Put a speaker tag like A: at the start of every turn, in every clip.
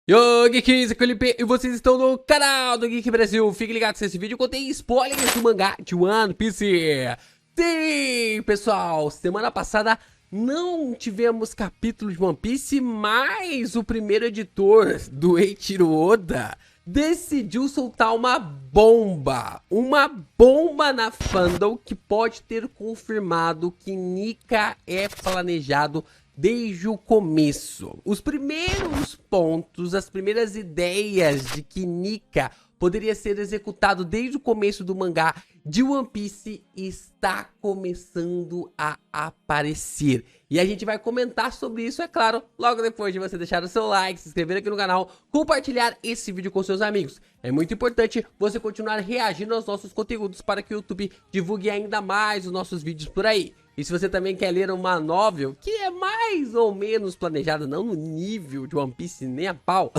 A: Yo, Geeks, aqui é o Felipe e vocês estão no canal do Geek Brasil. Fiquem ligados nesse vídeo, eu contei spoilers do mangá de One Piece. Sim, pessoal, semana passada não tivemos capítulo de One Piece, mas o primeiro editor do Eiichiro Oda decidiu soltar uma bomba na fandom que pode ter confirmado que Nika é planejado desde o começo. Os primeiros pontos, as primeiras ideias de que Nika poderia ser executado desde o começo do mangá de One Piece está começando a aparecer. E a gente vai comentar sobre isso, é claro, logo depois de você deixar o seu like, se inscrever aqui no canal, compartilhar esse vídeo com seus amigos. É muito importante você continuar reagindo aos nossos conteúdos para que o YouTube divulgue ainda mais os nossos vídeos por aí. E se você também quer ler uma novel que é mais ou menos planejada, não no nível de One Piece nem a pau,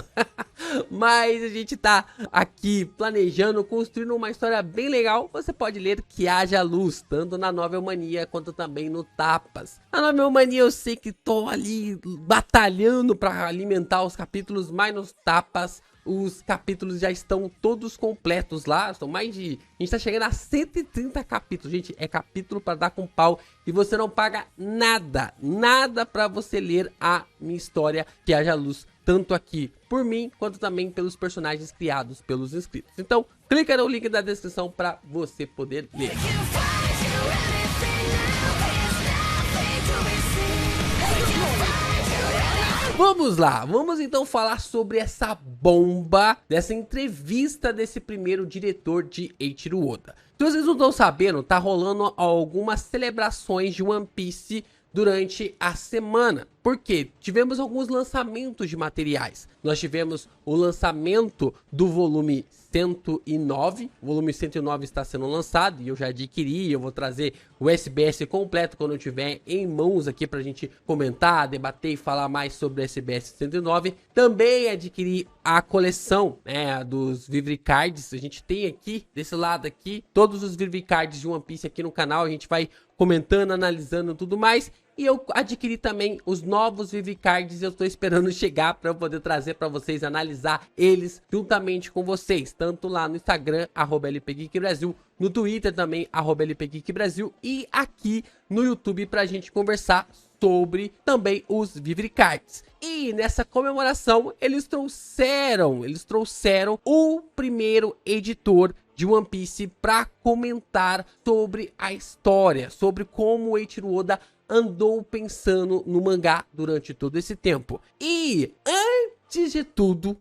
A: mas a gente tá aqui planejando, construindo uma história bem legal, você pode ler Que Haja Luz, tanto na Novel Mania quanto também no Tapas. Na Novel Mania eu sei que tô ali batalhando para alimentar os capítulos, mas nos Tapas os capítulos já estão todos completos lá, são mais de... A gente tá chegando a 130 capítulos, gente, é capítulo para dar com pau e você não paga nada para você ler a minha história Que Haja Luz, tanto aqui por mim, quanto também pelos personagens criados pelos inscritos. Então, clica no link da descrição para você poder ler. Vamos lá, vamos então falar sobre essa bomba, dessa entrevista desse primeiro diretor de Eiichiro Oda. Se vocês não estão sabendo, tá rolando algumas celebrações de One Piece durante a semana. Por quê? Tivemos alguns lançamentos de materiais. Nós tivemos o lançamento do volume 109. O volume 109 está sendo lançado e eu já adquiri. Eu vou trazer o SBS completo quando eu tiver em mãos aqui pra gente comentar, debater e falar mais sobre o SBS 109. Também adquiri a coleção, né, dos Vivre Cards. A gente tem aqui, desse lado aqui, todos os Vivre Cards de One Piece aqui no canal. A gente vai comentando, analisando tudo mais. E eu adquiri também os novos Vivre Cards e eu estou esperando chegar para eu poder trazer para vocês, analisar eles juntamente com vocês. Tanto lá no Instagram, @LPGeekBrasil, no Twitter também, @LPGeekBrasil, e aqui no YouTube para a gente conversar sobre também os Vivre Cards. E nessa comemoração eles trouxeram o primeiro editor de One Piece para comentar sobre a história, sobre como o Eiichiro Oda andou pensando no mangá durante todo esse tempo. E antes de tudo,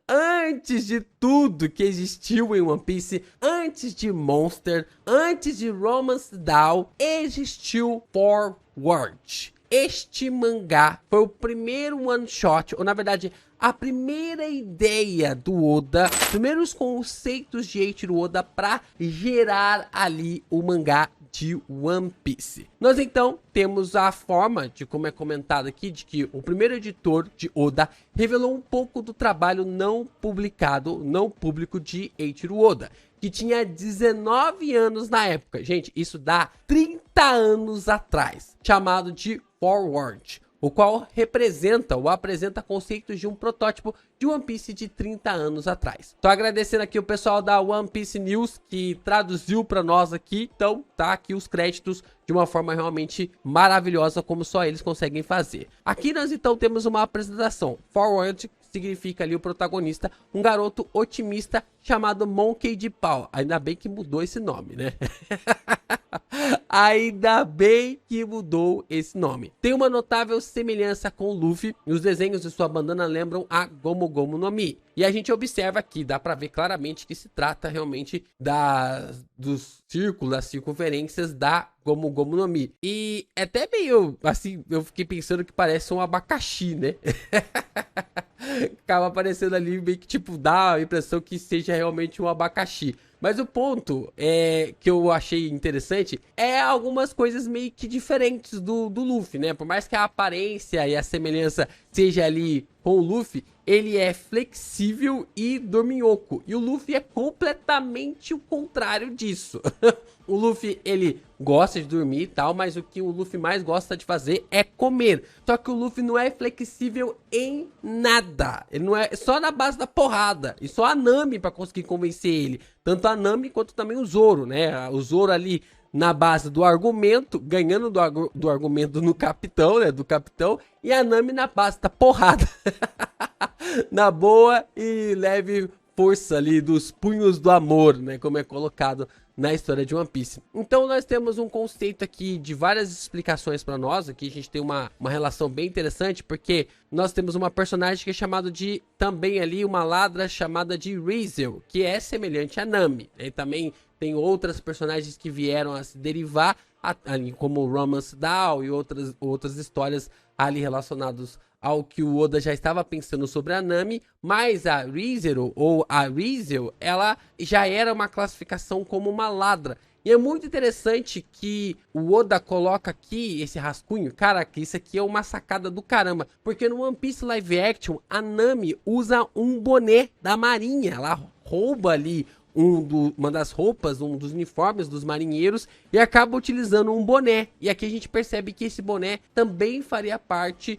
A: antes de tudo que existiu em One Piece, antes de Monster, antes de Romance Down, existiu Forward. Este mangá foi o primeiro one shot, ou na verdade a primeira ideia do Oda, primeiros conceitos de Eiichiro Oda para gerar ali o mangá de One Piece. Nós então temos a forma de, como é comentado aqui, de que o primeiro editor de Oda revelou um pouco do trabalho não publicado, não público de Eiichiro Oda, que tinha 19 anos na época. Gente, isso dá 30 anos atrás, chamado de Forward, o qual representa ou apresenta conceitos de um protótipo de One Piece de 30 anos atrás. Tô agradecendo aqui o pessoal da One Piece News que traduziu para nós aqui, então tá aqui os créditos de uma forma realmente maravilhosa, como só eles conseguem fazer. Aqui nós então temos uma apresentação. Forward significa ali o protagonista, um garoto otimista chamado Monkey D. Paul. Ainda bem que mudou esse nome, né? Ainda bem que mudou esse nome. Tem uma notável semelhança com o Luffy. Os desenhos de sua bandana lembram a Gomu Gomu no Mi. E a gente observa aqui, dá pra ver claramente que se trata realmente dos círculos, das circunferências da Gomu Gomu no Mi. E é até meio, assim, eu fiquei pensando que parece um abacaxi, né? Acaba aparecendo ali meio que tipo, dá a impressão que seja realmente um abacaxi. Mas o ponto que eu achei interessante é algumas coisas meio que diferentes do Luffy, né? Por mais que a aparência e a semelhança seja ali com o Luffy, ele é flexível e dorminhoco. E o Luffy é completamente o contrário disso. O Luffy, ele gosta de dormir e tal, mas o que o Luffy mais gosta de fazer é comer. Só que o Luffy não é flexível em nada. Ele não é só na base da porrada. E só a Nami pra conseguir convencer ele. Tanto a Nami quanto também o Zoro, né? O Zoro ali na base do argumento, ganhando do argumento no capitão, né? Do capitão. E a Nami na base da porrada. Na boa e leve força ali dos punhos do amor, né? Como é colocado na história de One Piece. Então nós temos um conceito aqui de várias explicações para nós. Aqui a gente tem uma relação bem interessante, porque nós temos uma personagem que é chamada de, também ali, uma ladra chamada de Rizel, que é semelhante a Nami. E também tem outras personagens que vieram a se derivar, ali, como Romance Down e outras histórias ali relacionadas ao que o Oda já estava pensando sobre a Nami, mas a ReZero, ou a Rizel, ela já era uma classificação como uma ladra. E é muito interessante que o Oda coloca aqui esse rascunho. Cara, que isso aqui é uma sacada do caramba. Porque no One Piece Live Action, a Nami usa um boné da marinha. Ela rouba ali uma das roupas, um dos uniformes dos marinheiros e acaba utilizando um boné. E aqui a gente percebe que esse boné também faria parte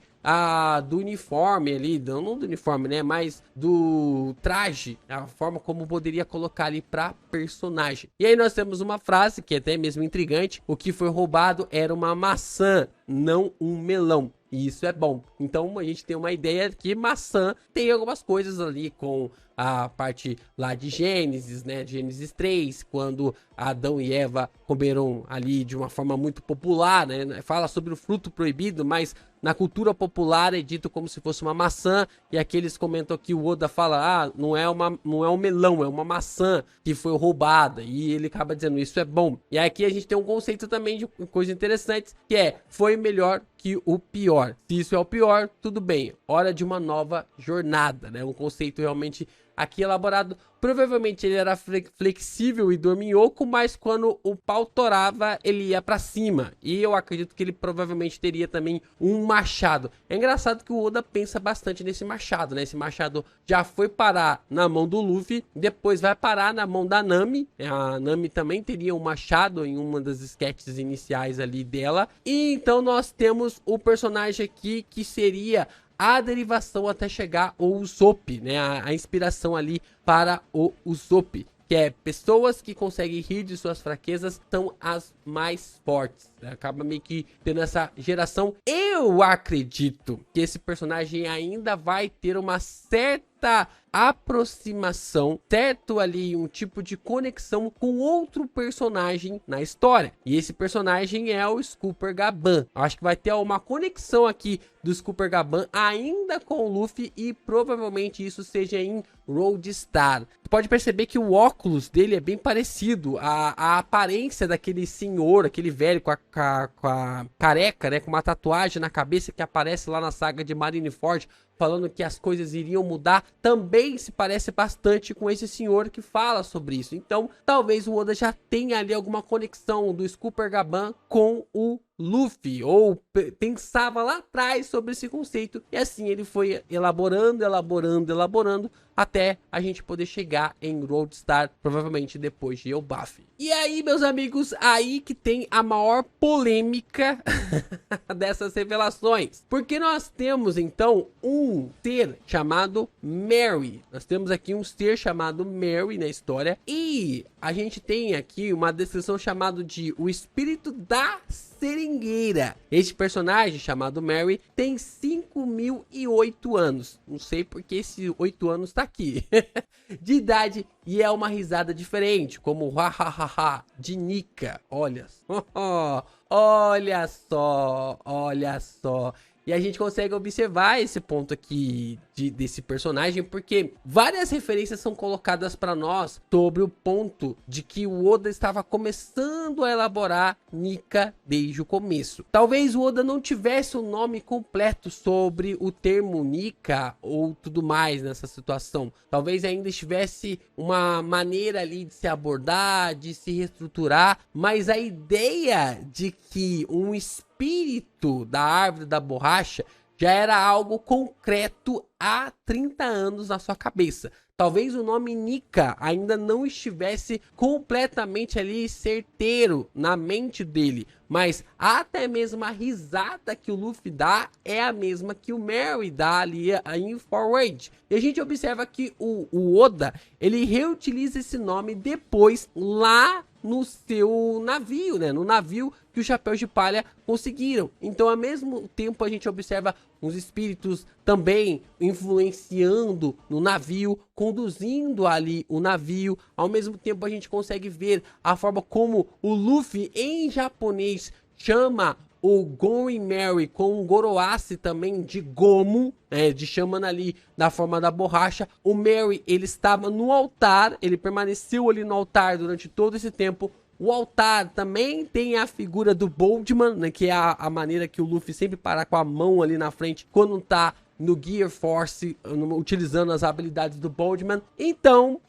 A: do uniforme ali, não do uniforme, né, mas do traje, a forma como poderia colocar ali pra personagem. E aí nós temos uma frase que é até mesmo intrigante: o que foi roubado era uma maçã, não um melão. E isso é bom. Então a gente tem uma ideia que maçã tem algumas coisas ali com a parte lá de Gênesis, né? Gênesis 3, quando Adão e Eva comeram ali de uma forma muito popular, né? Fala sobre o fruto proibido, mas na cultura popular é dito como se fosse uma maçã. E aqui eles comentam que o Oda fala: não é um melão, é uma maçã que foi roubada. E ele acaba dizendo: isso é bom. E aqui a gente tem um conceito também de coisas interessantes, que é: foi melhor que o pior. Se isso é o pior, tudo bem. Hora de uma nova jornada, né? Um conceito realmente aqui elaborado. Provavelmente ele era flexível e dorminhoco, mas quando o pau torava, ele ia pra cima. E eu acredito que ele provavelmente teria também um machado. É engraçado que o Oda pensa bastante nesse machado, né? Esse machado já foi parar na mão do Luffy, depois vai parar na mão da Nami. A Nami também teria um machado em uma das sketches iniciais ali dela. E então nós temos o personagem aqui que seria a derivação até chegar ao Usopp, né? A inspiração ali para o Usopp, que é: pessoas que conseguem rir de suas fraquezas são as mais fortes. Acaba meio que tendo essa geração. Eu acredito que esse personagem ainda vai ter uma certa aproximação, certo ali, um tipo de conexão com outro personagem na história. E esse personagem é o Scooper Gaban. Acho que vai ter uma conexão aqui do Scooper Gaban ainda com o Luffy, e provavelmente isso seja em Roadstar. Tu pode perceber que o óculos dele é bem parecido, a aparência daquele senhor, aquele velho com a careca, né, com uma tatuagem na cabeça que aparece lá na saga de Marineford, falando que as coisas iriam mudar, também se parece bastante com esse senhor que fala sobre isso. Então, talvez o Oda já tenha ali alguma conexão do Scooper Gaban com o Luffy, ou pensava lá atrás sobre esse conceito, e assim ele foi elaborando, até a gente poder chegar em Roadstar, provavelmente depois de Elbaf. E aí, meus amigos, aí que tem a maior polêmica dessas revelações, porque nós temos então um ser chamado Mary. Nós temos aqui um ser chamado Mary na história, e a gente tem aqui uma descrição chamada de o espírito da seringueira. Este personagem chamado Mary tem 5.008 anos. Não sei porque esse 8 anos tá aqui. De idade, e é uma risada diferente, como o ha de Nika. Olha só, olha só, olha só. E a gente consegue observar esse ponto aqui desse personagem, porque várias referências são colocadas para nós sobre o ponto de que o Oda estava começando a elaborar Nika desde o começo. Talvez o Oda não tivesse o nome completo sobre o termo Nika ou tudo mais nessa situação. Talvez ainda estivesse uma maneira ali de se abordar, de se reestruturar, mas a ideia de que um espírito da árvore da borracha já era algo concreto há 30 anos na sua cabeça. Talvez o nome Nika ainda não estivesse completamente ali certeiro na mente dele, mas até mesmo a risada que o Luffy dá é a mesma que o Merry dá ali em Forward. E a gente observa que o Oda, ele reutiliza esse nome depois lá no seu navio, né? No navio que os Chapéus de Palha conseguiram. Então, ao mesmo tempo, a gente observa os espíritos também influenciando no navio, conduzindo ali o navio. Ao mesmo tempo, a gente consegue ver a forma como o Luffy, em japonês, chama o Gon e Merry com o Goroace também de Gomu, de chamando ali da forma da borracha. O Merry, ele estava no altar, ele permaneceu ali no altar durante todo esse tempo. O altar também tem a figura do Boldman, né, que é a maneira que o Luffy sempre para com a mão ali na frente quando tá no Gear Force, utilizando as habilidades do Boldman. Então,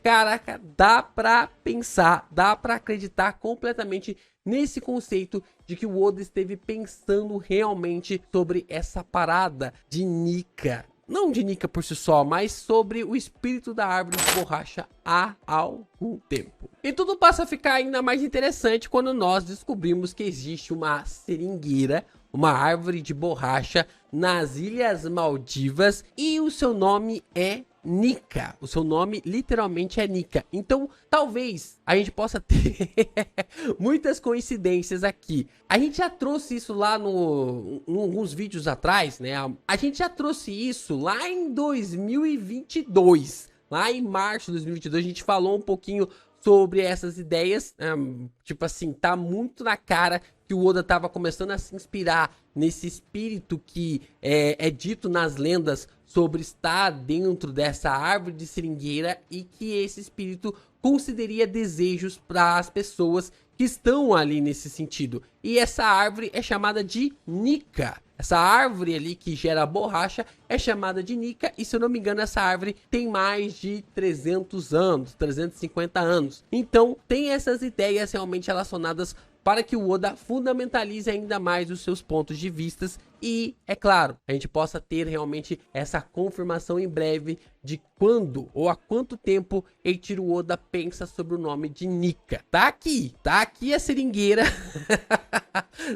A: caraca, dá pra pensar, dá pra acreditar completamente nesse conceito de que o Oda esteve pensando realmente sobre essa parada de Nika. Não de Nika por si só, mas sobre o espírito da árvore de borracha há algum tempo. E tudo passa a ficar ainda mais interessante quando nós descobrimos que existe uma seringueira, uma árvore de borracha nas Ilhas Maldivas, e o seu nome é Nika. O seu nome literalmente é Nika. Então, talvez a gente possa ter muitas coincidências aqui. A gente já trouxe isso lá alguns vídeos atrás, né? A gente já trouxe isso lá em 2022. Lá em março de 2022, a gente falou um pouquinho sobre essas ideias, tipo assim, tá muito na cara que o Oda tava começando a se inspirar nesse espírito que é dito nas lendas sobre estar dentro dessa árvore de seringueira, e que esse espírito concederia desejos para as pessoas que estão ali nesse sentido. E essa árvore é chamada de Nika. Essa árvore ali que gera borracha é chamada de Nika, e se eu não me engano essa árvore tem mais de 300 anos, 350 anos. Então tem essas ideias realmente relacionadas para que o Oda fundamentalize ainda mais os seus pontos de vistas e, é claro, a gente possa ter realmente essa confirmação em breve de quando ou há quanto tempo Eiichiro Oda pensa sobre o nome de Nika. Tá aqui a seringueira,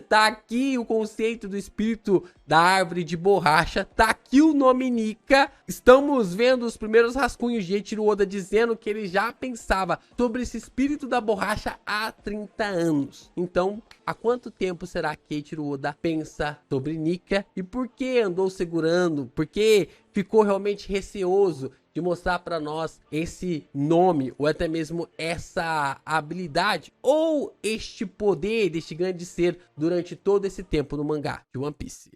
A: tá aqui o conceito do espírito da árvore de borracha, tá aqui o nome Nika. Estamos vendo os primeiros rascunhos de Eiichiro Oda dizendo que ele já pensava sobre esse espírito da borracha há 30 anos. Então, há quanto tempo será que Eiichiro Oda pensa sobre Nika? E por que andou segurando? Por que ficou realmente receoso de mostrar para nós esse nome, ou até mesmo essa habilidade, ou este poder deste grande ser durante todo esse tempo no mangá de One Piece?